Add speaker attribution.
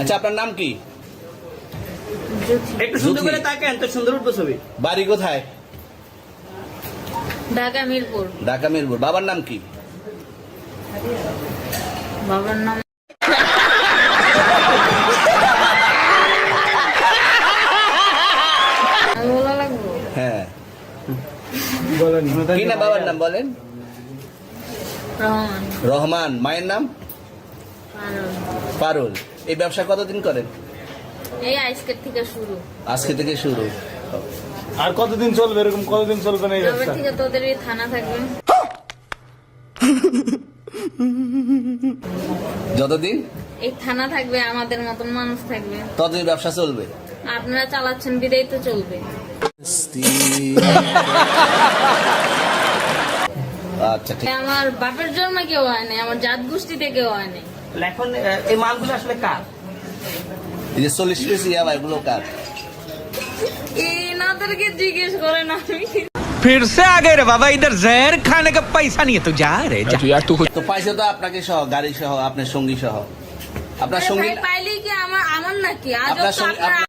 Speaker 1: আচ্ছা, আপনার নাম কি?
Speaker 2: একটু সুন্দর করে তাকান, তো সুন্দর উঠবো ছবি।
Speaker 1: বাড়ি কোথায়?
Speaker 3: ঢাকা মিরপুর।
Speaker 1: ঢাকা মিরপুর। বাবার নাম কি?
Speaker 3: বাবার নাম বলা লাগবো?
Speaker 1: হ্যাঁ,
Speaker 2: বলেন
Speaker 1: কি না বাবার নাম বলেন?
Speaker 3: রহমান।
Speaker 1: রহমান। মায়ের নাম?
Speaker 3: পারুল।
Speaker 1: পারুল। এই ব্যবসা কতদিন করেন?
Speaker 3: এই আজকের থেকে শুরু।
Speaker 1: আজকে থেকে শুরু।
Speaker 2: আর কতদিন চলবে, এরকম কতদিন চলবে না এই
Speaker 3: যবে
Speaker 2: ব্যবসা?
Speaker 3: থেকে তোদের এই থানা থাকবে,
Speaker 1: যতদিন
Speaker 3: এই থানা থাকবে, আমাদের মতন মানুষ থাকবে,
Speaker 1: ততদিন ব্যবসা চলবে।
Speaker 3: আপনারা চালাচ্ছেন বিদায় তো চলবে।
Speaker 1: আচ্ছা, ঠিক।
Speaker 3: আমার বাপের জন্ম কেউ হয় নাই, আমার জাত গোষ্ঠীতে কেউ হয় নাই।
Speaker 2: এখন এই মালগুলো আসলে কার?
Speaker 1: এই যে 40 পিস ইয়াবা, এগুলো কার?
Speaker 3: এনাদেরকে জিজ্ঞেস করেন। আমি
Speaker 4: फिर से आ गए रे बाबा, इधर जहर खाने का पैसा नहीं है तो जा रे जा।
Speaker 1: তো পাইছে তো আপনাকে সহ, গাড়ি সহ, আপনার সঙ্গী সহ। আপনার
Speaker 3: আরে
Speaker 1: সঙ্গী
Speaker 3: ভাই, পাইলেই কি আমার নাকি? আজব
Speaker 1: আপনার
Speaker 3: তো
Speaker 1: সঙ্গী
Speaker 3: আপনারা